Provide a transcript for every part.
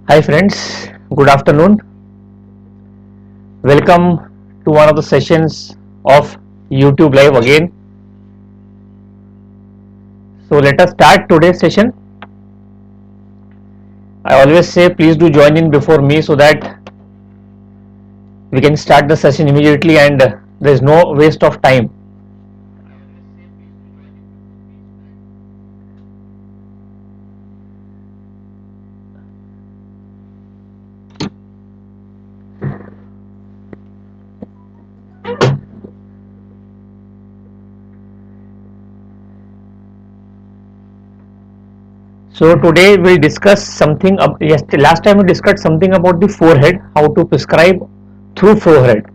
Hi friends, good afternoon. Welcome to one of the sessions of YouTube Live again. So let us start today's session. I always say please do join in before me so that we can start the session immediately and there is no waste of time. So today we'll discuss something. Last time we discussed something about the forehead, how to prescribe through forehead.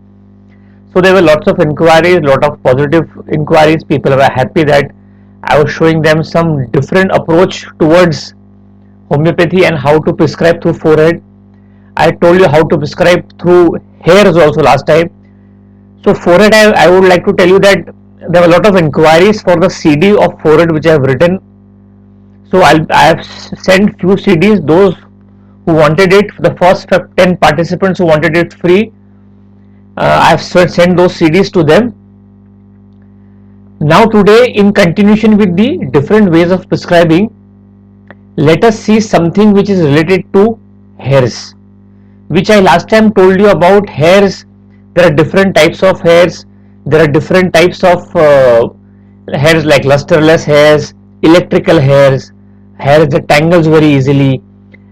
So there were lots of inquiries, lot of positive inquiries. People were happy that I was showing them some different approach towards homeopathy and how to prescribe through forehead. I told you how to prescribe through hairs also last time. So forehead, I would like to tell you that there were a lot of inquiries for the CD of forehead which I have written. So I have sent few CDs, those who wanted it, the first 10 participants who wanted it free, I have sent those CDs to them. Now today, in continuation with the different ways of prescribing, let us see something which is related to hairs, which I last time told you about hairs. There are different types of hairs. There are different types of hairs like lusterless hairs, electrical hairs, hairs that tangles very easily,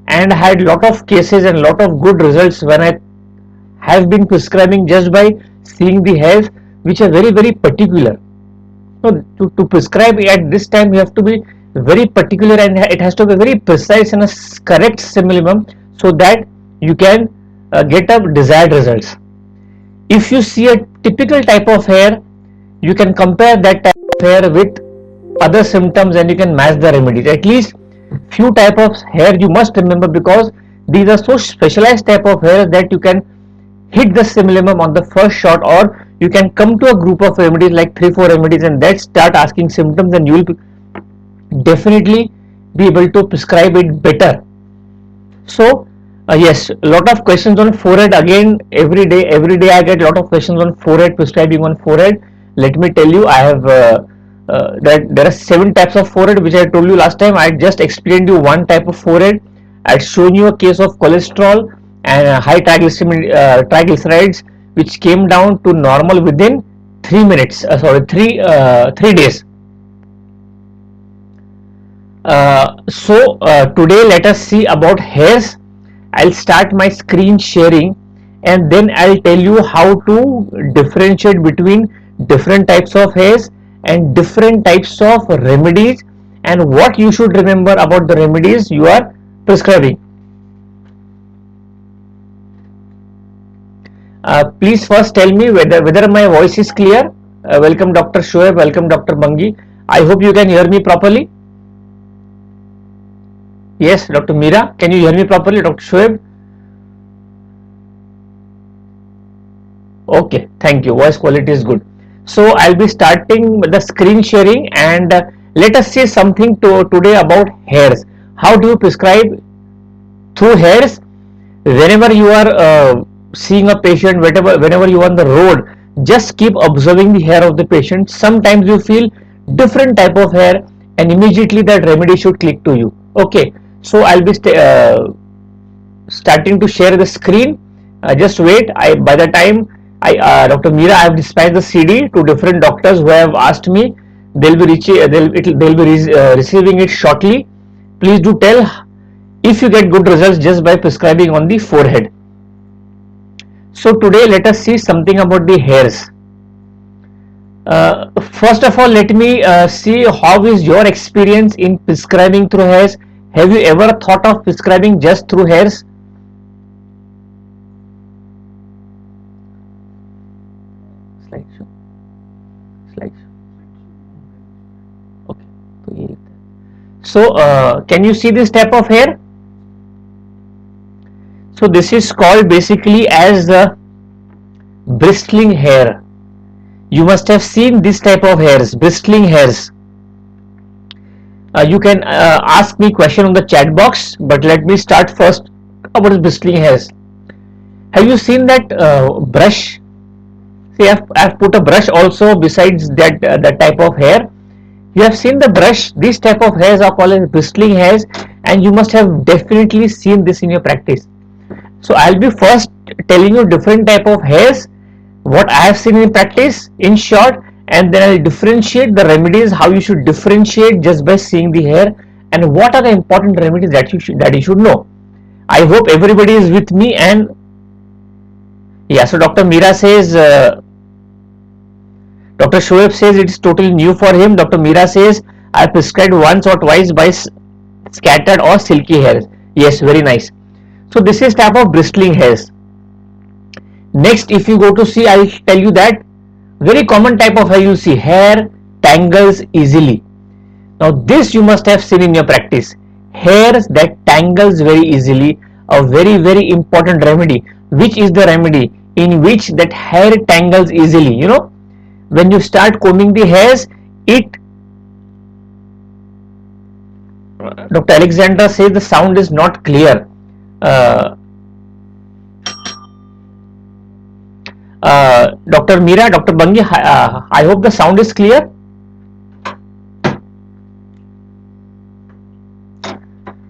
and I had lot of cases and lot of good results when I have been prescribing just by seeing the hairs which are very particular. So to prescribe at this time you have to be very particular and it has to be very precise and a correct simillimum so that you can get a desired results. If you see a typical type of hair, you can compare that type of hair with other symptoms and you can match the remedies. At least few type of hair you must remember, because these are so specialized type of hair that you can hit the simillimum on the first shot, or you can come to a group of remedies like 3-4 remedies and then start asking symptoms and you will definitely be able to prescribe it better. So yes, a lot of questions on forehead. Again, every day I get a lot of questions on forehead, prescribing on forehead. Let me tell you, I have that there are 7 types of forehead which I told you last time. I just explained you one type of forehead. I had shown you a case of cholesterol and high triglycerides which came down to normal within 3 minutes. 3 days. So today let us see about hairs. I'll start my screen sharing and then I'll tell you how to differentiate between different types of hairs and different types of remedies and what you should remember about the remedies you are prescribing. Please first tell me whether my voice is clear. Welcome Dr. Shoaib, welcome Dr. Mangi. I hope you can hear me properly. Yes, Dr. Meera, can you hear me properly? Dr. Shoaib? Okay, thank you. Voice quality is good. So I'll be starting with the screen sharing and let us see something today about hairs. How do you prescribe through hairs? Whenever you are seeing a patient, whenever you are on the road, just keep observing the hair of the patient. Sometimes you feel different type of hair and immediately that remedy should click to you. Okay, so I'll be starting to share the screen. Just wait. By the time Dr. Meera, I have dispatched the CD to different doctors who have asked me. They'll be receiving it shortly. Please do tell if you get good results just by prescribing on the forehead. So today let us see something about the hairs. First of all, let me see how is your experience in prescribing through hairs. Have you ever thought of prescribing just through hairs? Okay. So can you see this type of hair? So this is called basically as the bristling hair. You must have seen this type of hairs, bristling hairs. You can ask me question on the chat box, but let me start first about bristling hairs. Have you seen that brush? See, I've put a brush also besides that that type of hair. You have seen the brush. These type of hairs are called as bristling hairs, and you must have definitely seen this in your practice. So I'll be first telling you different type of hairs, what I have seen in practice in short, and then I'll differentiate the remedies, how you should differentiate just by seeing the hair, and what are the important remedies that you should know. I hope everybody is with me. And yeah, so Dr. Meera says, Dr. Shoaib says it is totally new for him. Dr. Meera says I prescribed once or twice by scattered or silky hairs. Yes, very nice. So this is type of bristling hairs. Next, if you go to see, I will tell you that very common type of hair you see, hair tangles easily. Now this you must have seen in your practice. Hairs that tangles very easily, a very important remedy. Which is the remedy in which that hair tangles easily? You know, when you start combing the hairs, Dr. Alexandra says the sound is not clear. Dr. Meera, Dr. Bangi, I hope the sound is clear.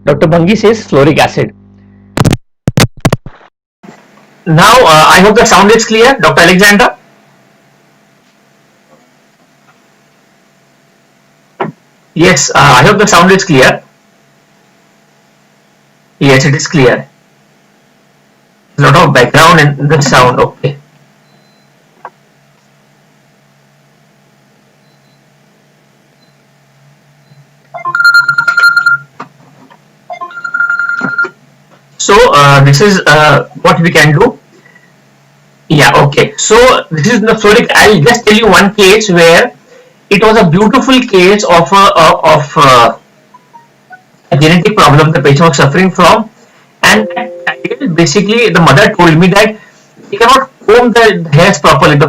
Dr. Bangi says fluoric acid. Now, I hope the sound is clear, Dr. Alexandra. Yes, I hope the sound is clear. Yes, it is clear. A lot of background in the sound. Okay. So this is what we can do. Yeah, okay. So this is the fluoric. I'll just tell you one case where it was a beautiful case of a genetic problem the patient was suffering from, and basically the mother told me that he cannot comb the hairs properly.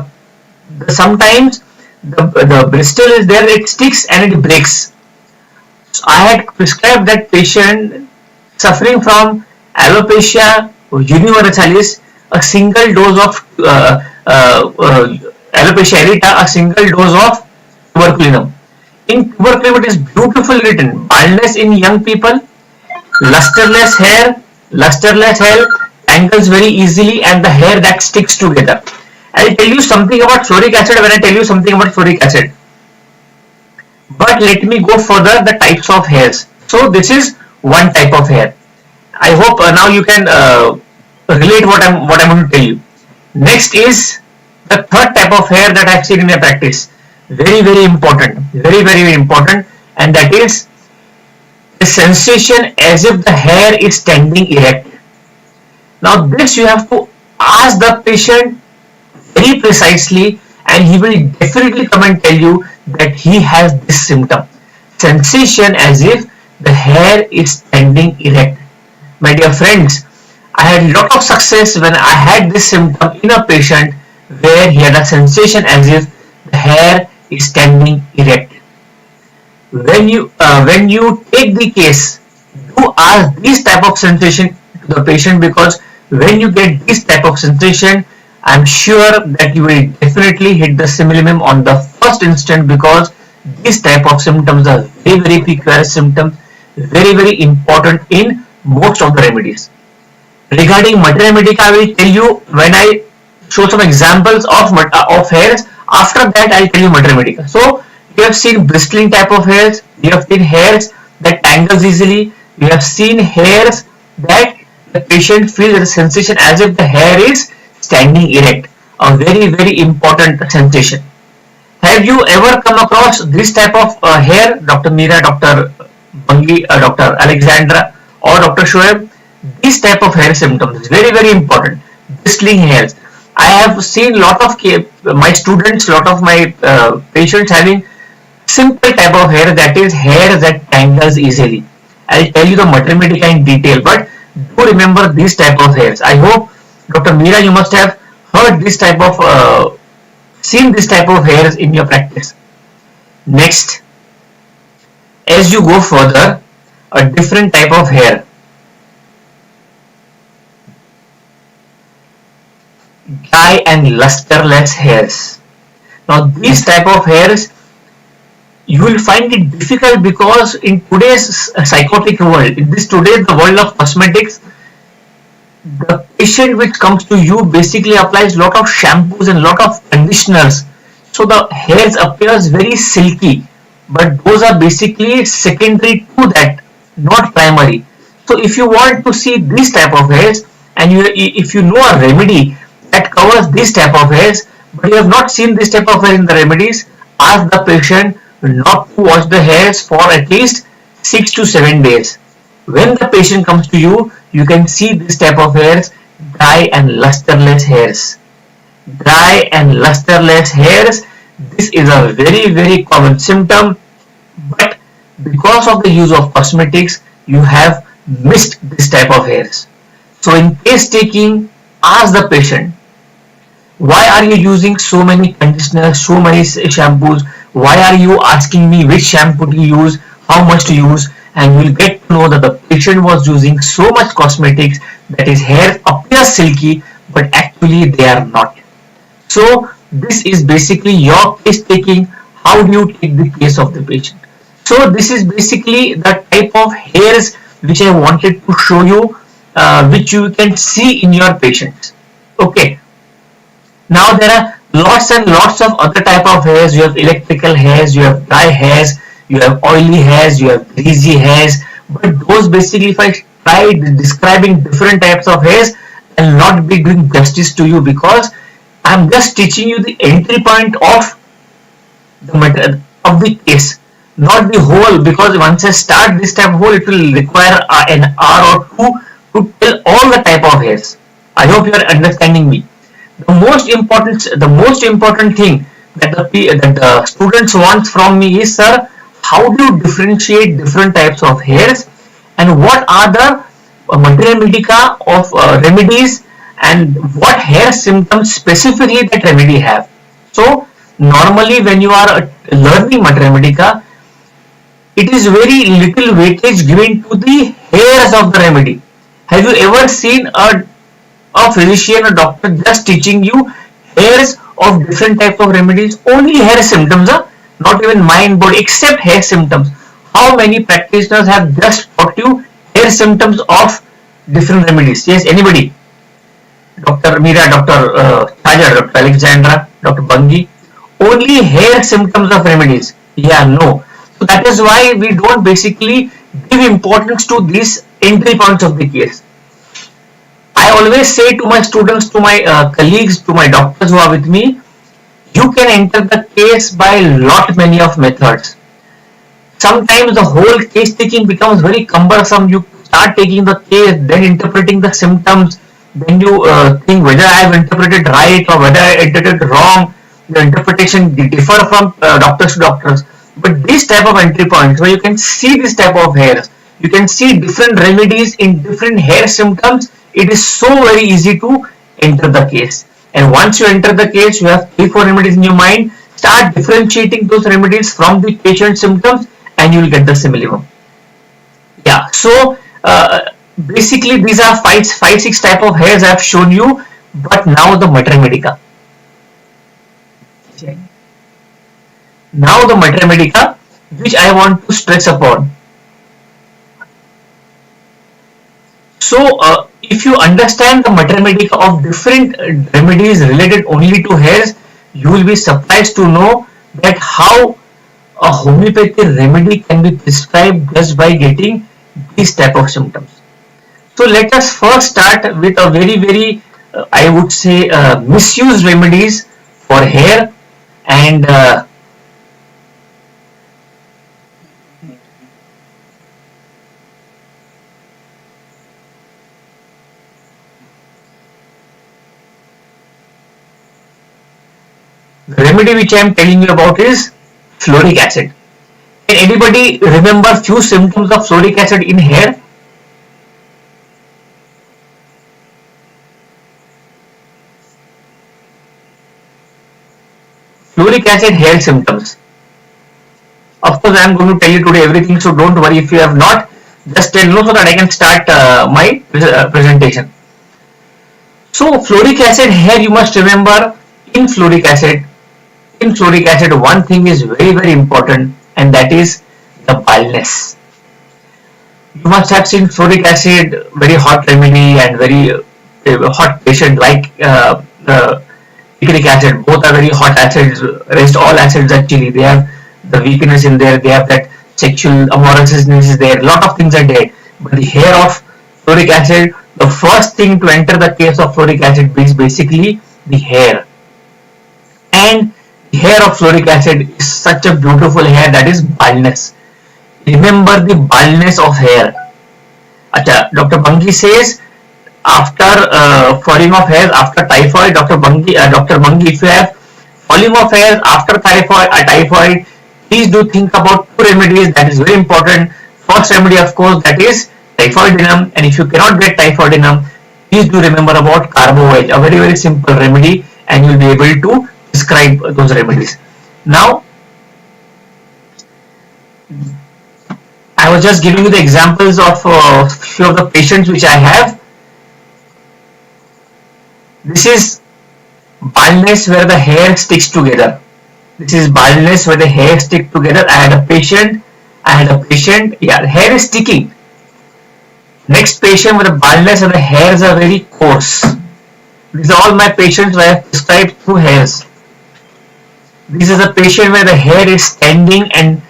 Sometimes the bristle is there, it sticks and it breaks. So I had prescribed that patient suffering from alopecia universalis a single dose of alopecia areata, a single dose of tuberculinum. In tuberculinum it is beautifully written: baldness in young people, lusterless hair, tangles very easily, and the hair that sticks together. I'll tell you something about fluoric acid when I tell you something about fluoric acid. But let me go further, the types of hairs. So this is one type of hair. I hope now you can relate what I'm going to tell you. Next is the third type of hair that I've seen in my practice. Very important, very important, and that is the sensation as if the hair is standing erect. Now this you have to ask the patient very precisely, and he will definitely come and tell you that he has this symptom, sensation as if the hair is standing erect. My dear friends, I had a lot of success when I had this symptom in a patient where he had a sensation as if the hair is standing erect. When you take the case, do ask this type of sensation to the patient, because when you get this type of sensation, I'm sure that you will definitely hit the similimum on the first instant, because this type of symptoms are very peculiar symptoms, very important in most of the remedies. Regarding multiremedica, I will tell you when I show some examples of hairs. After that, I'll tell you multiremedica. So you have seen bristling type of hairs, you have seen hairs that tangles easily, you have seen hairs that the patient feels a sensation as if the hair is standing erect, a very important sensation. Have you ever come across this type of hair, Dr. Meera, Dr. Bangi, Dr. Alexandra, or Dr. Shoaib? This type of hair symptoms is very important. Bristling hairs. I have seen lot of my students, lot of my patients having simple type of hair, that is hair that tangles easily. I'll tell you the multiremedica in detail, but do remember these type of hairs. I hope, Dr. Meera, you must have heard this type of seen this type of hairs in your practice. Next, as you go further, a different type of hair. dry and lusterless hairs. Now these type of hairs you will find it difficult because in today's psychotic world, in this today's the world of cosmetics, the patient which comes to you basically applies lot of shampoos and lot of conditioners, so the hairs appears very silky, but those are basically secondary to that, not primary. So if you want to see this type of hairs, and if you know a remedy that covers this type of hairs, but you have not seen this type of hair in the remedies, ask the patient not to wash the hairs for at least 6 to 7 days. When the patient comes to you, you can see this type of hairs, dry and lusterless hairs. Dry and lusterless hairs, this is a very common symptom, but because of the use of cosmetics, you have missed this type of hairs. So in case taking, ask the patient, why are you using so many conditioners, so many shampoos? Why are you asking me which shampoo to use, how much to use? And you'll get to know that the patient was using so much cosmetics that his hair appears silky, but actually they are not. So this is basically your case taking. How do you take the case of the patient? So this is basically the type of hairs which I wanted to show you, which you can see in your patients. Okay. Now there are lots and lots of other type of hairs. You have electrical hairs, you have dry hairs, you have oily hairs, you have greasy hairs. But those basically, if I try describing different types of hairs, I'll not be doing justice to you, because I'm just teaching you the entry point of the matter of the case, not the whole. Because once I start this type of whole, it will require an hour or two to tell all the type of hairs. I hope you are understanding me. The most important thing that the students want from me is, sir, how do you differentiate different types of hairs, and what are the materia medica of remedies, and what hair symptoms specifically that remedy have. So normally when you are learning materia medica, it is very little weightage given to the hairs of the remedy. Have you ever seen a physician or doctor just teaching you hairs of different types of remedies? Only hair symptoms, not even mind, body, except hair symptoms. How many practitioners have just taught you hair symptoms of different remedies? Yes, anybody? Dr. Meera, Dr. Thaja, Dr. Alexandra, Dr. Bangi. Only hair symptoms of remedies? Yeah, no. So that is why we don't basically give importance to these entry points of the case. I always say to my students, to my colleagues, to my doctors who are with me, you can enter the case by many of methods. Sometimes the whole case taking becomes very cumbersome. You start taking the case, then interpreting the symptoms, then you think whether I have interpreted right or whether I interpreted wrong. The interpretation differ from doctors to doctors. But this type of entry points where you can see this type of hairs, you can see different remedies in different hair symptoms, it is so very easy to enter the case. And once you enter the case, you have 3-4 remedies in your mind. Start differentiating those remedies from the patient symptoms, and you will get the simillimum. Yeah. So basically, these are 5-6 type of hairs I have shown you. But now the materia medica. Now the materia medica, which I want to stress upon. So if you understand the materia medica of different remedies related only to hairs, you will be surprised to know that how a homeopathic remedy can be prescribed just by getting these type of symptoms. So let us first start with a very I would say misused remedies for hair, and the remedy which I am telling you about is fluoric acid. Can anybody remember few symptoms of fluoric acid in hair? Fluoric acid hair symptoms. Of course, I am going to tell you today everything, so don't worry if you have not. Just tell me so that I can start my presentation. So fluoric acid, here you must remember, in fluoric acid, one thing is very important, and that is the baldness. You must have seen fluoric acid, very hot remedy and very hot patient like citric acid. Both are very hot acids. Rest all acids actually, they have the weakness in there. They have that sexual amorousness is there. Lot of things are there. But the hair of fluoric acid, the first thing to enter the case of fluoric acid is basically the hair. And the hair of fluoric acid is such a beautiful hair, that is baldness. Remember the baldness of hair. Acha, Dr. Bangi says after falling of hairs after typhoid, Dr. Bangi, if you have falling of hairs after typhoid, please do think about two remedies. That is very important. First remedy, of course, that is typhoidinum, and if you cannot get typhoidinum, please do remember about carbo-veg, a very simple remedy, and you will be able to prescribe those remedies. Now, I was just giving you the examples of few of the patients which I have. This is baldness where the hair sticks together. This is baldness where the hair stick together. I had a patient, yeah, the hair is sticking. Next patient with the baldness and the hairs are very coarse. These are all my patients where I have prescribed through hairs. This is a patient where the hair is standing and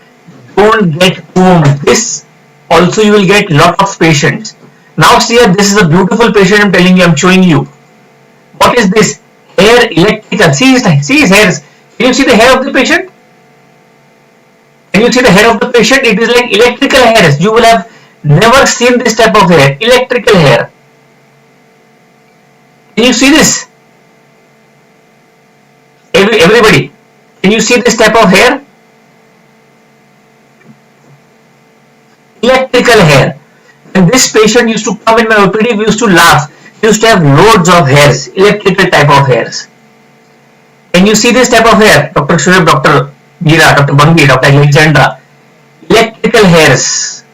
don't get combed. This also you will get lot of patients. Now see here, this is a beautiful patient I'm telling you, I'm showing you. What is this? Hair electrical. See his hairs. Can you see the hair of the patient? Can you see the hair of the patient? It is like electrical hairs. You will have never seen this type of hair. Electrical hair. Can you see this? Everybody, can you see this type of hair? Electrical hair. And this patient used to come in my OPD, we used to laugh. He used to have loads of hairs, electrical type of hairs. Can you see this type of hair? Dr. Shoaib, Dr. Meera, Dr. Bangi, Dr. Alexandra. Electrical hairs.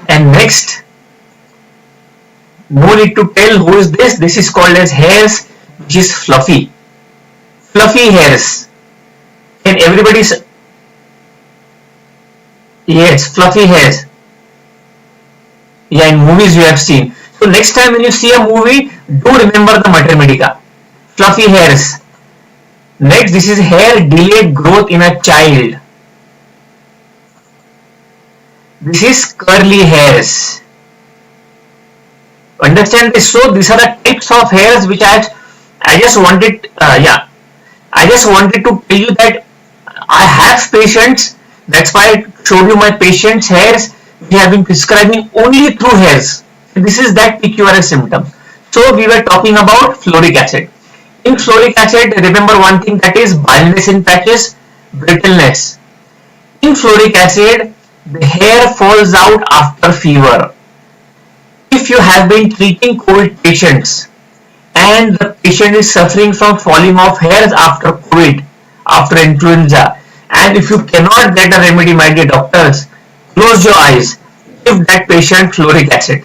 And next, no need to tell who is this. This is called as hairs which is fluffy. Fluffy hairs. And everybody's, yes, fluffy hairs. Yeah, in movies you have seen. So next time when you see a movie, do remember the mater medica. Fluffy hairs. Next, this is hair delayed growth in a child. This is curly hairs. Understand this? So these are the types of hairs which I just wanted. I just wanted to tell you that I have patients. That's why I showed you my patients' hairs. We have been prescribing only through hairs. This is that PQRS symptom. So we were talking about fluoric acid. In fluoric acid, remember one thing, that is baldness in patches, brittleness. In fluoric acid, the hair falls out after fever. If you have been treating COVID patients and the patient is suffering from falling off hairs after COVID, after influenza, and if you cannot get a remedy, my dear doctors, close your eyes, give that patient fluoric acid.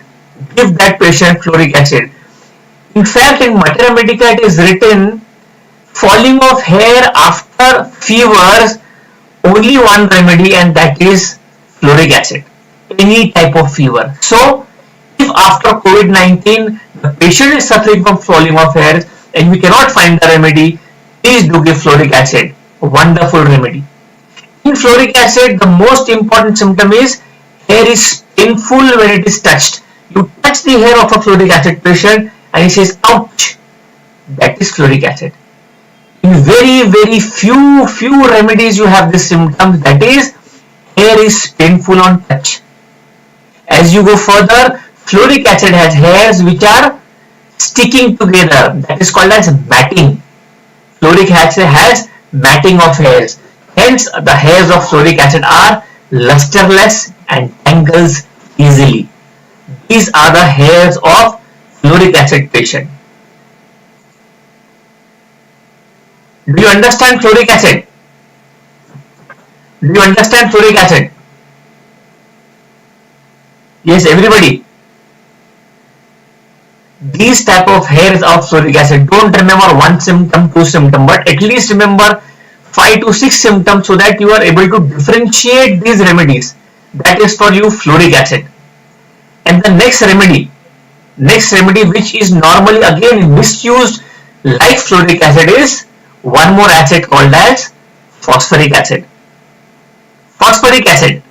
Give that patient fluoric acid. In fact, in Mater Medica it is written, falling off hair after fevers, only one remedy, and that is fluoric acid. Any type of fever. So, if after COVID-19 the patient is suffering from falling off hairs and we cannot find the remedy, please do give fluoric acid. A wonderful remedy. In fluoric acid, the most important symptom is hair is painful when it is touched. You touch the hair of a fluoric acid patient and he says, ouch. That is fluoric acid. In very few remedies you have this symptom, that is hair is painful on touch. As you go further, fluoric acid has hairs which are sticking together. That is called as matting. Fluoric acid has matting of hairs. Hence, the hairs of fluoric acid are lusterless and tangles easily. These are the hairs of fluoric acid patient. Do you understand fluoric acid? Do you understand fluoric acid? Yes, everybody. These type of hairs of fluoric acid, don't remember one symptom, two symptom, but at least remember 5 to 6 symptoms so that you are able to differentiate these remedies. That is for you fluoric acid. And the next remedy which is normally again misused like fluoric acid is one more acid called as phosphoric acid. Phosphoric acid.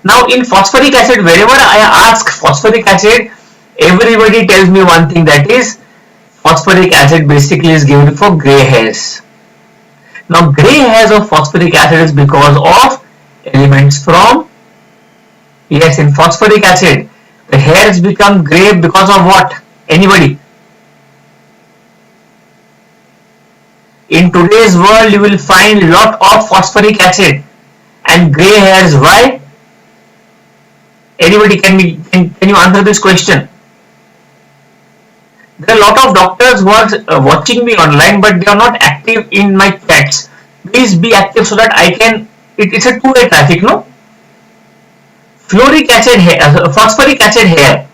Now in phosphoric acid, wherever I ask phosphoric acid, everybody tells me one thing, that is phosphoric acid basically is given for grey hairs. Now grey hairs of phosphoric acid is because of elements from, yes, in phosphoric acid the hairs become grey because of what? Anybody? In today's world you will find lot of phosphoric acid and grey hairs. Why? Anybody can you answer this question? There are a lot of doctors who are watching me online, but they are not active in my chats. Please be active so that I can. It's a two-way traffic, no? Fluoric acid hair, phosphoric acid hair.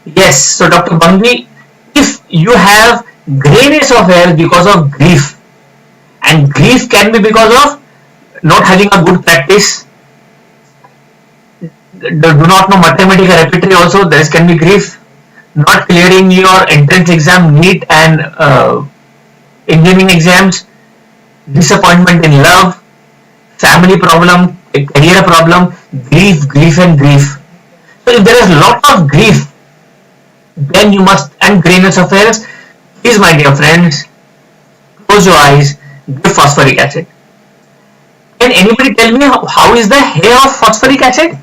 Yes. So Dr. Bangli, if you have grayness of hair because of grief, and grief can be because of not having a good practice, do not know mathematical repertory also, there can be grief. Not clearing your entrance exam, NEET and engineering exams, disappointment in love, family problem, career problem, grief and grief. So if there is a lot of grief, then you must, and grayness of hairs, please my dear friends, close your eyes, give phosphoric acid. Can anybody tell me how is the hair of phosphoric acid?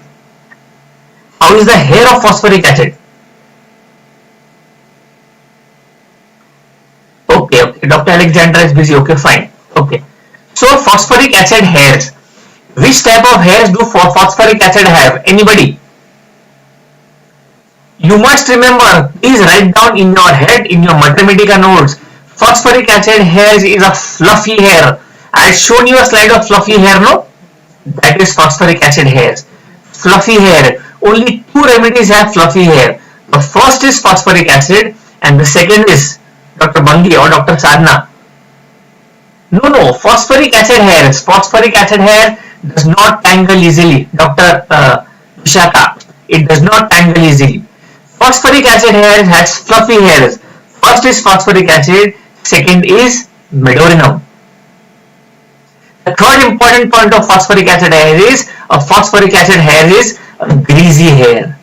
How is the hair of phosphoric acid? Okay, Dr. Alexandra is busy. Okay, fine. Okay. So phosphoric acid hairs. Which type of hairs do phosphoric acid have? Anybody? You must remember, please write down in your head, in your mathematical notes, phosphoric acid hairs is a fluffy hair. I had shown you a slide of fluffy hair, no? That is phosphoric acid hairs. Fluffy hair. Only two remedies have fluffy hair. The first is phosphoric acid and the second is Dr. Bangi or Dr. Sadhna. No, phosphoric acid hairs. Phosphoric acid hair does not tangle easily. Dr. Vishaka, it does not tangle easily. Phosphoric acid hair has fluffy hairs. First is phosphoric acid, second is medorinum. The third important point of phosphoric acid hair is phosphoric acid hair is greasy hair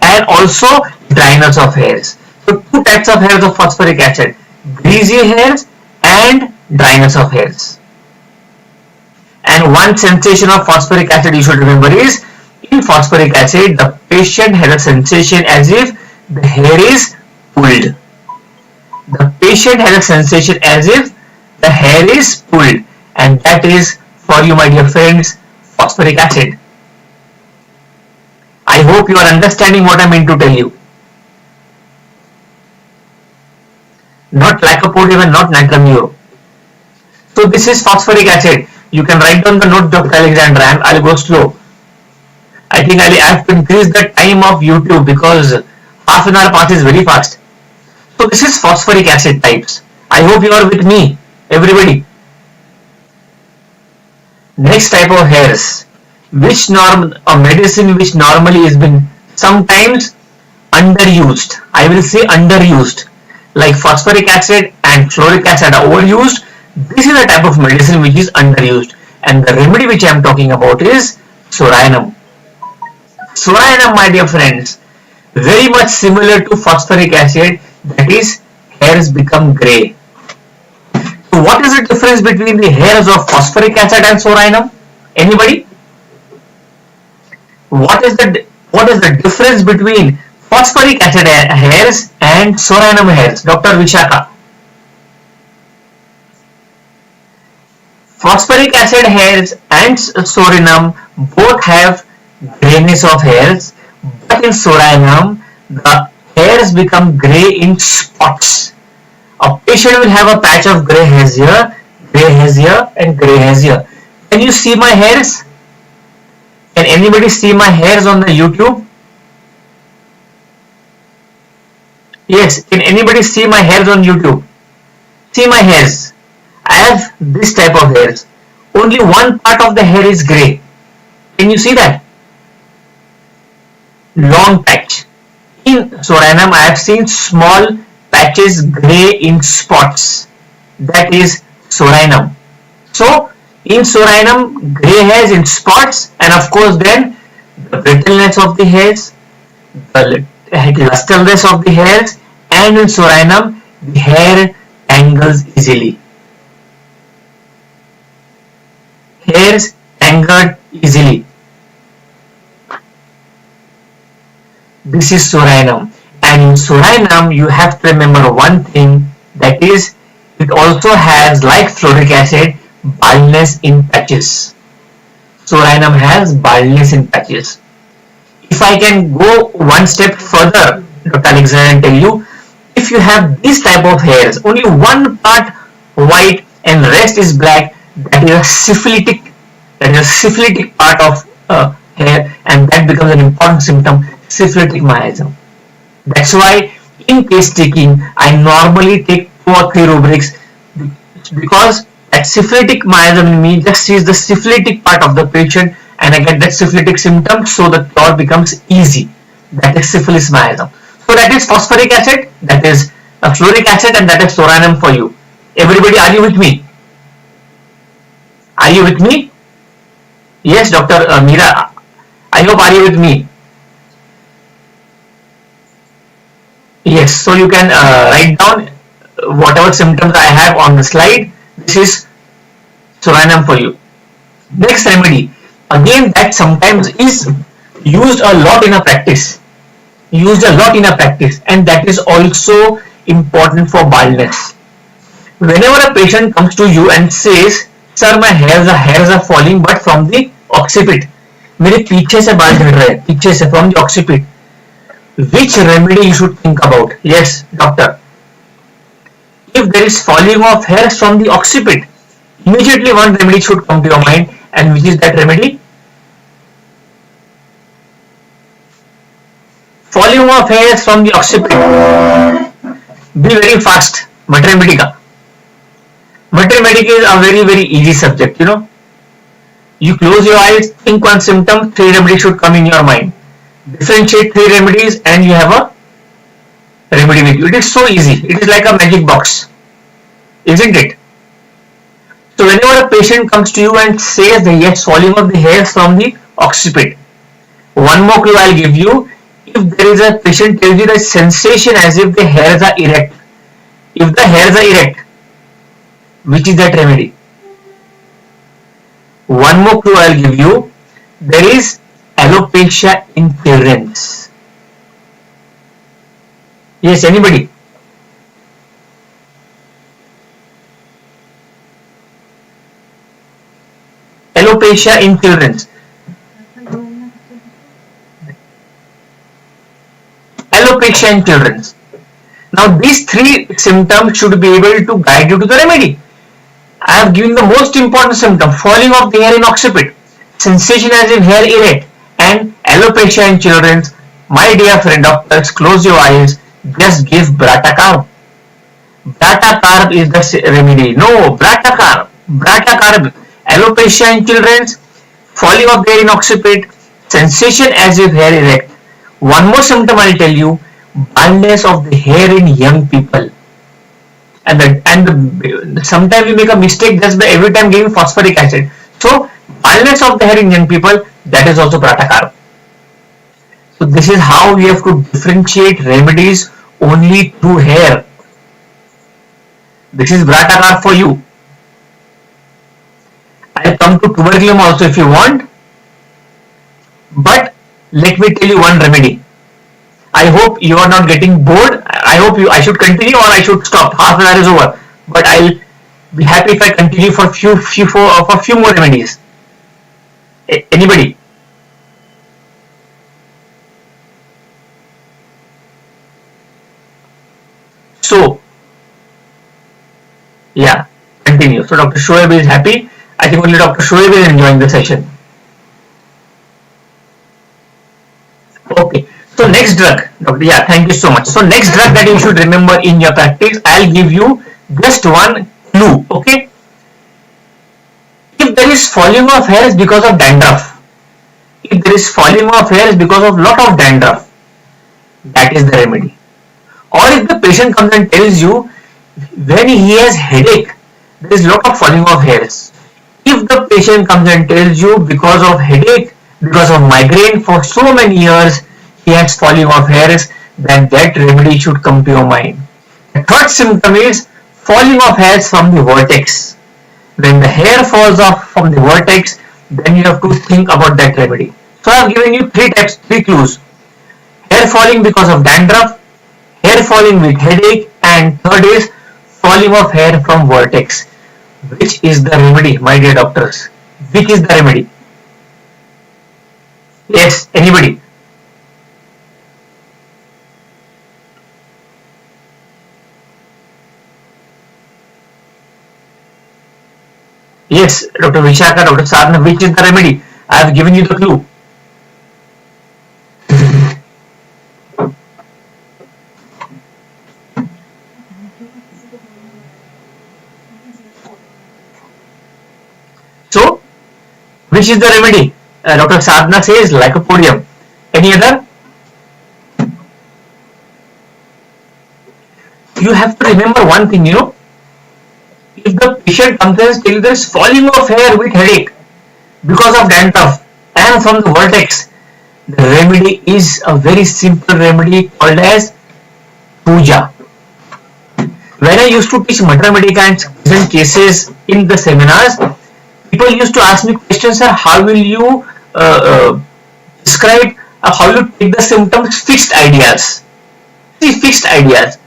and also dryness of hairs. So two types of hairs of phosphoric acid, greasy hairs and dryness of hairs. And one sensation of phosphoric acid you should remember is, in phosphoric acid the patient has a sensation as if the hair is pulled. The patient has a sensation as if the hair is pulled, and that is for you my dear friends, phosphoric acid. I hope you are understanding what I mean to tell you. Not lycopodium and not nitromuro. So this is phosphoric acid. You can write down the note, Dr. Alexandra, and I'll go slow. I think I have to increase the time of YouTube because half an hour passes very fast. So this is phosphoric acid types. I hope you are with me, everybody. Next type of hairs, which medicine which normally has been sometimes underused. I will say underused. Like phosphoric acid and fluoric acid are overused. This is a type of medicine which is underused, and the remedy which I am talking about is Psorinum. Psorinum, my dear friends, very much similar to phosphoric acid, that is, hairs become grey. So what is the difference between the hairs of phosphoric acid and Psorinum? Anybody? What is the difference between phosphoric acid hairs and Psorinum hairs? Dr. Vishaka. Phosphoric acid hairs and Psorinum both have grayness of hairs, but in Psorinum the hairs become grey in spots. A patient will have a patch of grey hairs here, and grey hairs here. Can you see my hairs? Can anybody see my hairs on the YouTube? Yes, can anybody see my hairs on YouTube? See my hairs. I have this type of hairs. Only one part of the hair is grey. Can you see that? Long patch. In Psorinum, I have seen small patches grey in spots. That is Psorinum. So, in Psorinum, grey hairs in spots, and of course then the brittleness of the hairs, the lusterless of the hairs, and in Psorinum, the hair tangles easily. Hairs tangled easily. This is Psorinum, and in Psorinum you have to remember one thing, that is, it also has, like fluoric acid, baldness in patches. Psorinum has baldness in patches. If I can go one step further, Dr. Alexander, and tell you, if you have this type of hairs, only one part white and rest is black, that is a syphilitic part of hair, and that becomes an important symptom, syphilitic miasm. That's why in case taking, I normally take 2 or 3 rubrics, because that syphilitic miasm in me just sees the syphilitic part of the patient, and I get that syphilitic symptom, so the cure becomes easy. That is syphilis miasm. So that is phosphoric acid, that is fluoric acid, and that is Psorinum for you. Everybody, are you with me? Are you with me? Yes, Dr. Meera. I hope, are you with me? Yes, so you can write down whatever symptoms I have on the slide. This is Psorinum for you. Next remedy, again that sometimes is used a lot in a practice. And that is also important for baldness. Whenever a patient comes to you and says, sir, my hairs are falling but from the occiput, मेरे पीछे से बाल झड़ रहे हैं, पीछे से, from the occiput, which remedy you should think about? Yes, doctor. If there is falling of hairs from the occiput, immediately one remedy should come to your mind, and which is that remedy? Falling of hairs from the occiput. Be very fast. Mater Medica. Mater Medica is a very, very easy subject, you know. You close your eyes, think one symptom, 3 remedies should come in your mind. Differentiate 3 remedies and you have a remedy with you. It is so easy. It is like a magic box. Isn't it? So whenever a patient comes to you and says that yes, falling of the hairs from the occiput, one more clue I'll give you. If there is a patient tells you the sensation as if the hairs are erect. If the hairs are erect, which is that remedy? One more clue I'll give you. There is alopecia in children. Yes, anybody? Alopecia in children. Alopecia in children. Now these 3 symptoms should be able to guide you to the remedy. I have given the most important symptom, falling of the hair in occiput, sensation as in hair erect, and alopecia in children. My dear friend doctors, close your eyes, just give Bratacarb. Bratacarb is the remedy. No, Bratacarb. Bratacarb. Alopecia in children, falling of hair in occiput, sensation as if hair erect. One more symptom I'll tell you, baldness of the hair in young people. And sometimes we make a mistake just by every time giving phosphoric acid. So baldness of the hair in young people, that is also Bratacarb. So this is how we have to differentiate remedies only through hair. This is Bratacarb for you. I'll come to tuberculum also if you want. But let me tell you one remedy. I hope you are not getting bored. I should continue or I should stop. Half an hour is over. But I'll be happy if I continue for few more remedies. Anybody? So, yeah, continue. So Dr. Shoaib is happy. I think only Dr. Shoaib is enjoying the session. So next drug, doctor, yeah, thank you so much. So next drug that you should remember in your practice, I'll give you just one clue, okay? If there is falling of hairs because of dandruff, if there is falling of hairs because of lot of dandruff, that is the remedy. Or if the patient comes and tells you when he has headache, there is lot of falling of hairs. If the patient comes and tells you because of headache, because of migraine for so many years, he has falling of hairs, then that remedy should come to your mind. The third symptom is falling of hairs from the vertex. When the hair falls off from the vertex, then you have to think about that remedy. So I have given you three clues. Hair falling because of dandruff, hair falling with headache, and third is falling of hair from vertex. Which is the remedy, my dear doctors? Which is the remedy? Yes, anybody? Yes, Dr. Vishaka, Dr. Sadhana, which is the remedy? I have given you the clue. So, which is the remedy? Dr. Sadhana says lycopodium. Any other? You have to remember one thing, if the patient comes and tells you there is falling of hair with headache because of dandruff and from the vertex, the remedy is a very simple remedy called as Thuja. When I used to teach Mater Medica and present cases in the seminars, people used to ask me questions, sir, how will you describe, how you take the symptoms, fixed ideas. See, fixed ideas.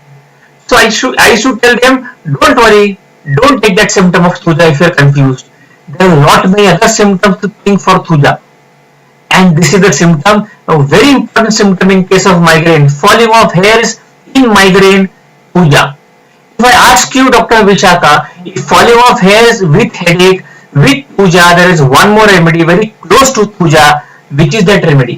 So I should tell them, don't worry, don't take that symptom of Thuja if you are confused. There are not many other symptoms to think for Thuja. And this is the symptom, a very important symptom in case of migraine, falling of hairs in migraine, Thuja. If I ask you, Dr. Vishaka, if falling of hairs with headache, with Thuja, there is one more remedy very close to Thuja, which is that remedy?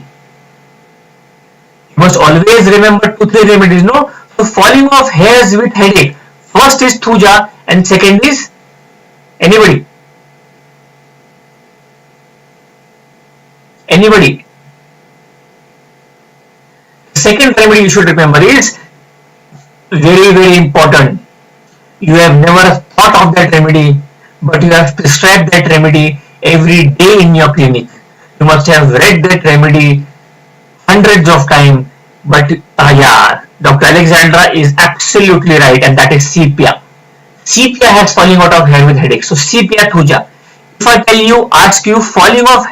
You must always remember 2-3 remedies, no? So falling of hairs with headache, first is Thuja and second is anybody? Anybody? Second remedy you should remember is very important. You have never thought of that remedy, but you have prescribed that remedy every day in your clinic. You must have read that remedy hundreds of times, but yeah, Dr. Alexandra is absolutely right, and that is Sepia. Sepia has falling out of hair with headache. So Sepia Thuja. If I tell you, ask you falling of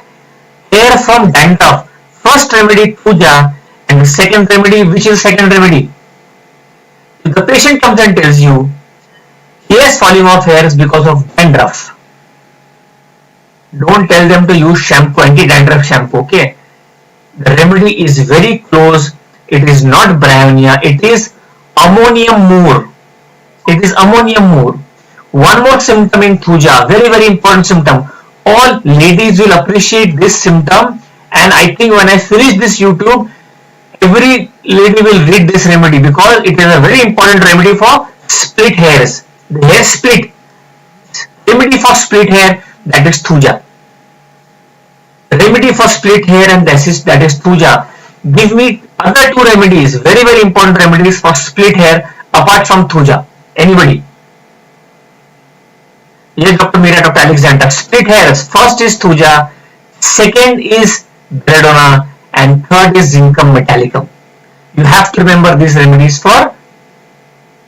hair from dandruff, first remedy Thuja, and the second remedy, which is second remedy? If the patient comes and tells you he has falling of hairs because of dandruff, don't tell them to use shampoo, anti-dandruff shampoo, okay? The remedy is very close. It is not bryonia, it is ammonium mure. It is ammonium mure. One more symptom in Thuja, very important symptom. All ladies will appreciate this symptom, and I think when I finish this YouTube, every lady will read this remedy because it is a very important remedy for split hairs. The hair split. Remedy for split hair, that is Thuja. Remedy for split hair, and that is Thuja. Give me other two remedies, very important remedies for split hair apart from Thuja. Anybody? Yes, Dr. Meera, Dr. Alexander. Split hairs. First is Thuja, second is Belladonna, and third is Zincum metallicum. You have to remember these remedies for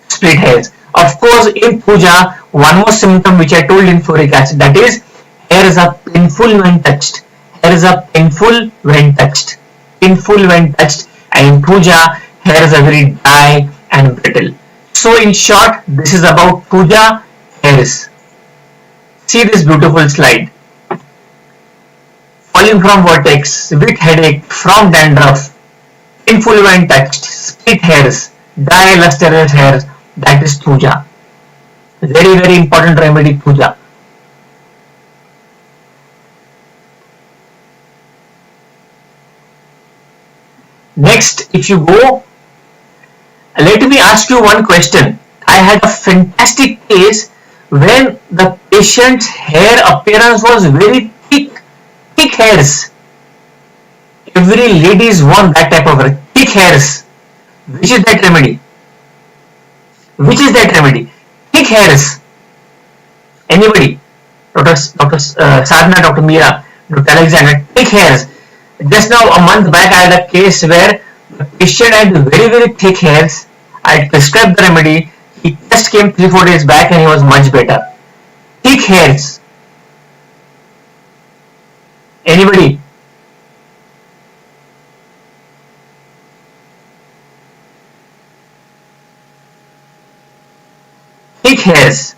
split hairs. Of course, in Thuja, one more symptom which I told in fluoric acid, that is hairs are painful when touched. Hairs are painful when touched. Painful when touched, and in Thuja, hairs are very dry and brittle. So in short, this is about Thuja hairs. See this beautiful slide. Falling from vertex, with headache, from dandruff, painful when touched, split hairs, dry lustrous hairs, that is Thuja. Very important remedy, Thuja. Next, if you go, let me ask you one question. I had a fantastic case when the patient's hair appearance was very thick hairs. Every ladies want that type of hair, thick hairs. Which is that remedy? Which is that remedy? Thick hairs. Anybody? Dr. Sadhna, Dr. Meera, Dr. Alexander, thick hairs. Just now a month back I had a case where the patient had very thick hairs. I prescribed the remedy. He just came 3-4 days back and he was much better. Thick hairs. Anybody? Thick hairs.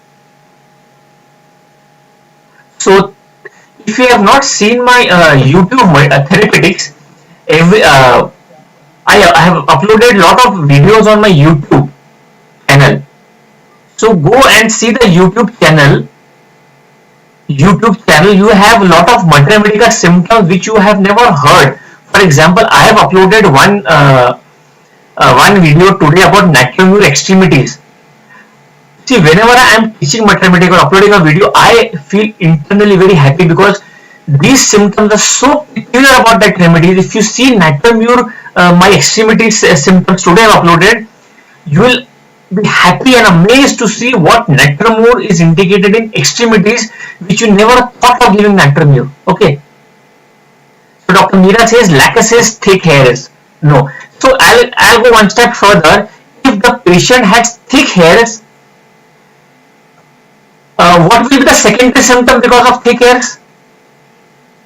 So if you have not seen my YouTube therapeutics, I have uploaded a lot of videos on my YouTube channel. So go and see the YouTube channel. You have a lot of mathematical symptoms which you have never heard. For example, I have uploaded one video today about natriumur extremities. See, whenever I am teaching mathematics or uploading a video, I feel internally very happy because these symptoms are so peculiar about that remedy. If you see natriumur, my extremities symptoms today I have uploaded, you will be happy and amazed to see what natriumur is indicated in extremities which you never thought of giving natriumur. Okay. So Dr. Meera says lacases thick hairs. No. So I'll go one step further. If the patient has thick hairs, what will be the secondary symptom because of thick hairs?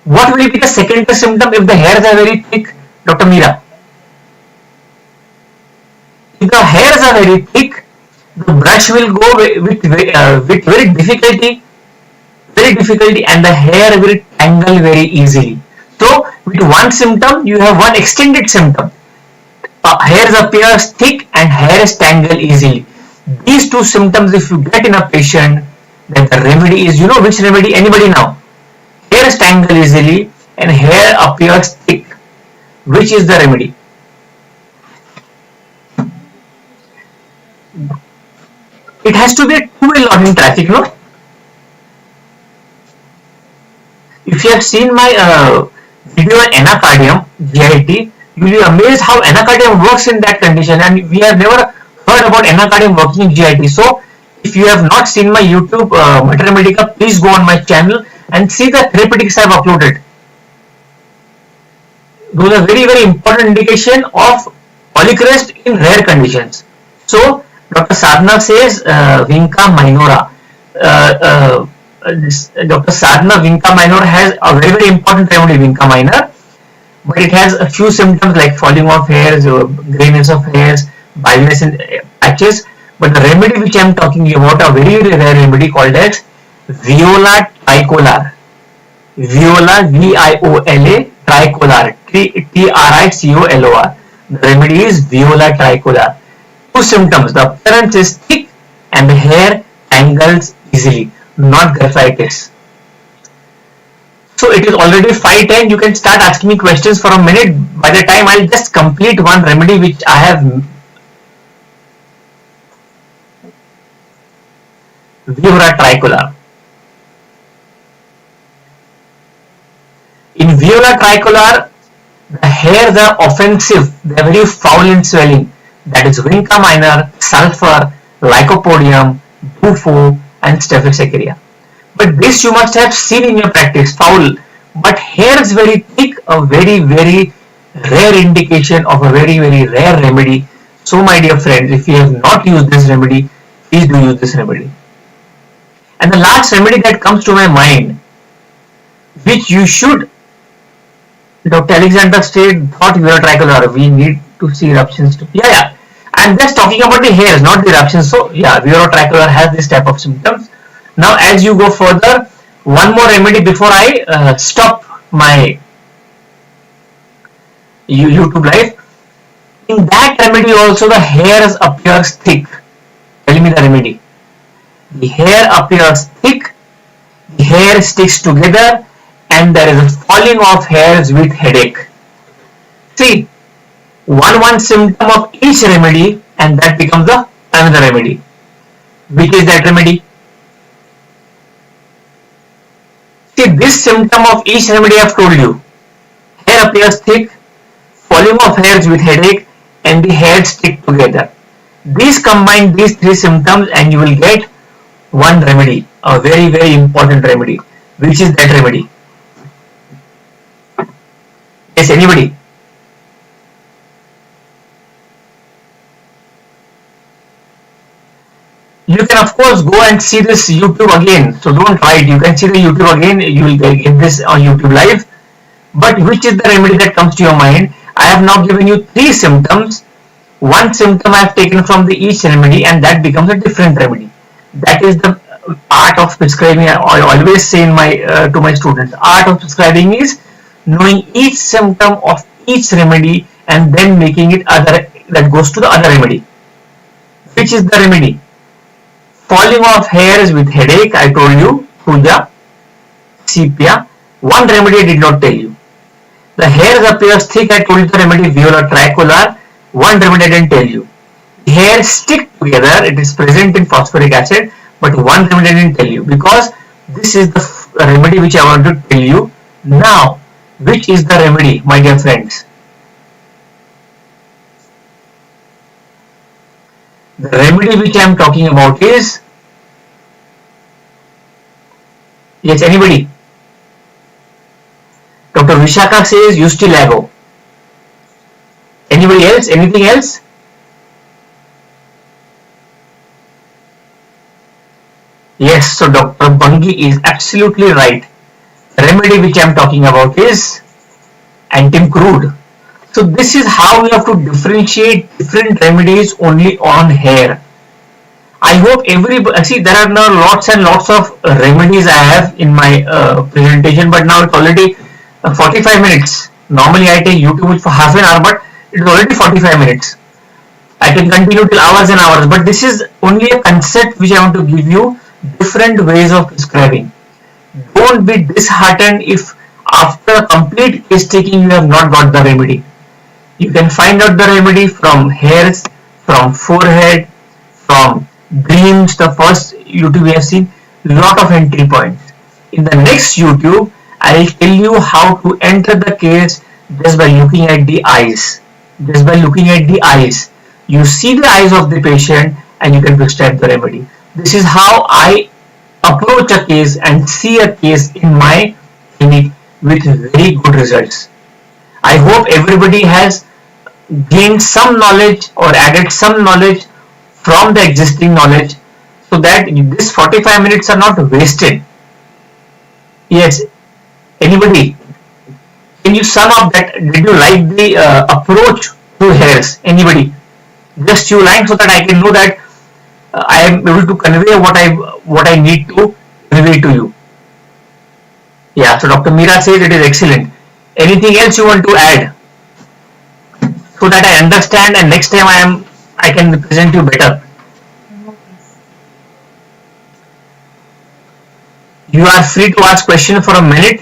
What will be the secondary symptom if the hairs are very thick, Dr. Meera? If the hairs are very thick, the brush will go with very difficulty, and the hair will tangle very easily. So, with one symptom, you have one extended symptom. Hairs appear thick and hairs tangle easily. These two symptoms, if you get in a patient, then the remedy is, you know which remedy? Anybody now? Hairs tangle easily and hair appears thick. Which is the remedy? It has to be a two-way law in traffic, no? If you have seen my video on anacardium, GIT, you will be amazed how anacardium works in that condition, and we have never heard about anacardium working in GIT. So, if you have not seen my YouTube Mathemedica, please go on my channel and see the therapeutics I have uploaded. Those are very important indication of polycrest in rare conditions. So Dr. Sadhna says Vinca minora. Dr. Sadhna Vinca minor has a very important remedy, Vinca minor, but it has a few symptoms like falling of hairs, grayness of hairs, baldness in patches. But the remedy which I am talking about, a very rare remedy called as Viola tricolor. Viola, V-I-O-L-A, tricolor, T-R-I-C-O-L-O-R. The remedy is Viola tricolor. Two symptoms: the appearance is thick and the hair tangles easily, not graphitis. So it is already 5:10. You can start asking me questions for a minute. By the time I'll just complete one remedy which I have. Viola tricolor. In Viola tricolor, the hairs are offensive. They are very foul in swelling. That is Vinca minor, sulfur, lycopodium, bufo, and Staphylococcus. But this you must have seen in your practice, foul. But hairs very thick, a very rare indication of a very rare remedy. So my dear friends, if you have not used this remedy, please do use this remedy. And the last remedy that comes to my mind, which you should, Dr. Alexander said, thought Viola tricolor, we need to see eruptions too. Yeah. I'm just talking about the hairs, not the eruptions. So yeah, Viola tricolor has this type of symptoms. Now as you go further, one more remedy before I stop my YouTube live. In that remedy also the hairs appears thick. Tell me the remedy. The hair appears thick, the hair sticks together, and there is a falling of hairs with headache. See, one symptom of each remedy, and that becomes the another remedy. Which is that remedy? See, this symptom of each remedy I have told you. Hair appears thick, falling of hairs with headache, and the hairs stick together. These combine these three symptoms and you will get one remedy, a very, very important remedy. Which is that remedy? Yes, anybody? You can of course go and see this YouTube again. So don't try it. You can see the YouTube again. You will get this on YouTube live. But which is the remedy that comes to your mind? I have now given you three symptoms. One symptom I have taken from the each remedy, and that becomes a different remedy. That is the art of prescribing. I always say in my to my students, art of prescribing is knowing each symptom of each remedy and then making it other that goes to the other remedy. Which is the remedy? Falling of hairs with headache, I told you, Thuja, Sepia. One remedy I did not tell you. The hairs appears thick, I told you the remedy viola tricolor. One remedy I didn't tell you. The hairs stick together, it is present in phosphoric acid, but one remedy I didn't tell you because this is the remedy which I want to tell you now. Which is the remedy, my dear friends? The remedy which I am talking about is, yes, anybody? Dr. Vishaka says Ustilago. Anybody else? Anything else? Yes, so Dr. Bungi is absolutely right. The remedy which I am talking about is Antim crude. So this is how we have to differentiate different remedies only on hair. I hope everybody, see there are now lots and lots of remedies I have in my presentation, but now it's already 45 minutes. Normally I take YouTube for half an hour, but it's already 45 minutes. I can continue till hours and hours, but this is only a concept which I want to give you, different ways of prescribing. Don't be disheartened if after complete case taking you have not got the remedy. You can find out the remedy from hairs, from forehead, from dreams. The first YouTube we have seen lot of entry points. In the next YouTube, I will tell you how to enter the case just by looking at the eyes. Just by looking at the eyes. You see the eyes of the patient and you can prescribe the remedy. This is how I approach a case and see a case in my clinic with very good results. I hope everybody has gained some knowledge or added some knowledge from the existing knowledge so that this 45 minutes are not wasted. Yes, anybody? Can you sum up that? Did you like the approach to hairs? Anybody? Just few lines so that I can know that I am able to convey what I need to convey to you. Yeah, so Dr. Meera says it is excellent. Anything else you want to add? So that I understand and next time I can present you better. You are free to ask question for a minute.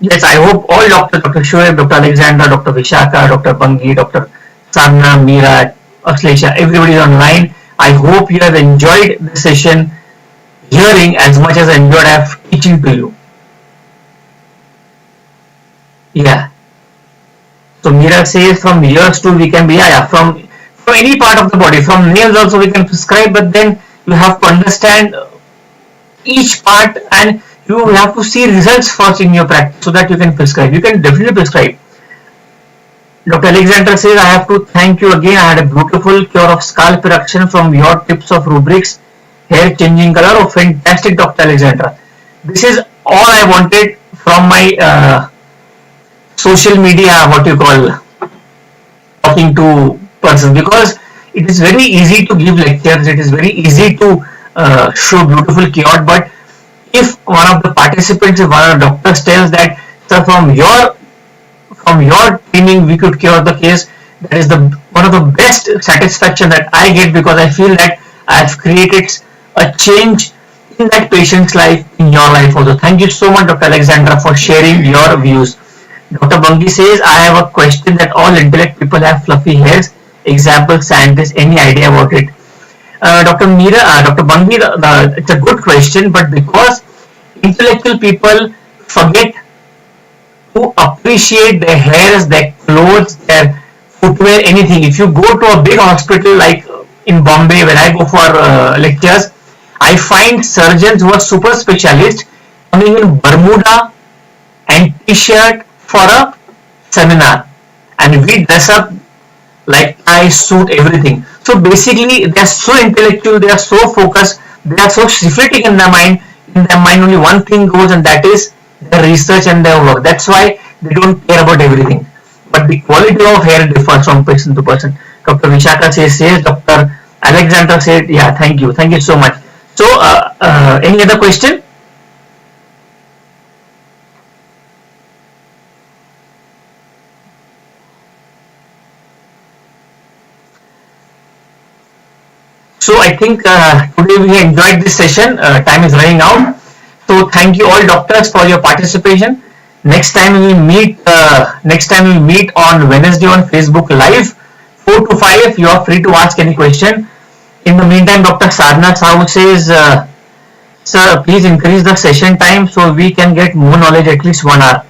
Yes, I hope all doctors, Dr. Shoaib, Dr. Alexander, Dr. Vishaka, Dr. Bangi, Dr. Sarna, Meera, Aslesha, everybody is online. I hope you have enjoyed the session, hearing as much as I enjoyed teaching to you. Yeah. So Meera says from ears to we can be, from any part of the body, from nails also we can prescribe, but then you have to understand each part and you have to see results first in your practice so that you can prescribe. You can definitely prescribe. Dr. Alexander says, I have to thank you again. I had a beautiful cure of scalp erection from your tips of rubrics, hair changing color. Oh, fantastic, Dr. Alexander. This is all I wanted from my social media, what you call, talking to persons, because it is very easy to give lectures. It is very easy to show beautiful cure, but if one of the participants, if one of the doctors tells that, sir, from your training we could cure the case, that is one of the best satisfaction that I get, because I feel that I have created a change in that patient's life, in your life also. Thank you so much, Dr. Alexandra, for sharing your views. Dr. Bangi says, I have a question that all intellect people have fluffy hairs. Example, scientists, any idea about it? Dr. Bangi, it's a good question, but because intellectual people forget to appreciate their hairs, their clothes, their footwear, anything. If you go to a big hospital like in Bombay, where I go for lectures, I find surgeons who are super specialists coming in Bermuda and t-shirt for a seminar, and we dress up like I suit everything. So basically, they are so intellectual, they are so focused, they are so syphilitic in their mind. In their mind, only one thing goes, and that is their research and their work. That's why they don't care about everything. But the quality of hair differs from person to person. Dr. Vishaka says, Dr. Alexander said, yeah, thank you so much. So, any other question? So I think today we enjoyed this session. Time is running out. So thank you all doctors for your participation. Next time we meet. On Wednesday on Facebook Live, 4 to 5. You are free to ask any question. In the meantime, Dr. Sadhna Sahu says, "Sir, please increase the session time so we can get more knowledge at least 1 hour."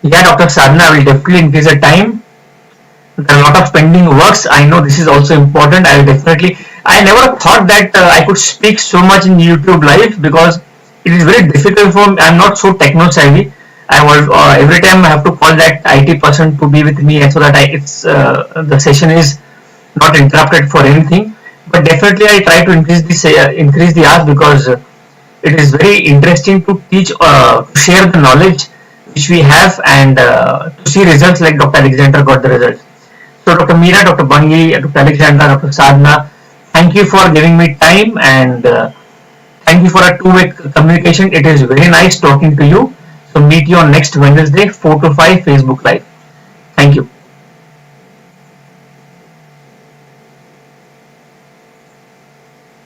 Yeah, Dr. Sadhna, I will definitely increase the time. There are a lot of pending works. I know this is also important. I will definitely. I never thought that I could speak so much in YouTube Live because it is very difficult for me. I'm not so techno savvy. I was every time I have to call that IT person to be with me, and so that the session is not interrupted for anything. But definitely, I try to increase the hours because it is very interesting to teach, share the knowledge which we have, and to see results like Dr. Alexander got the results. So Dr. Meera, Dr. Bangi, Dr. Alexandra, Dr. Sadhna, thank you for giving me time, and thank you for a two-way communication. It is very nice talking to you. So meet you on next Wednesday, 4 to 5 Facebook Live. Thank you.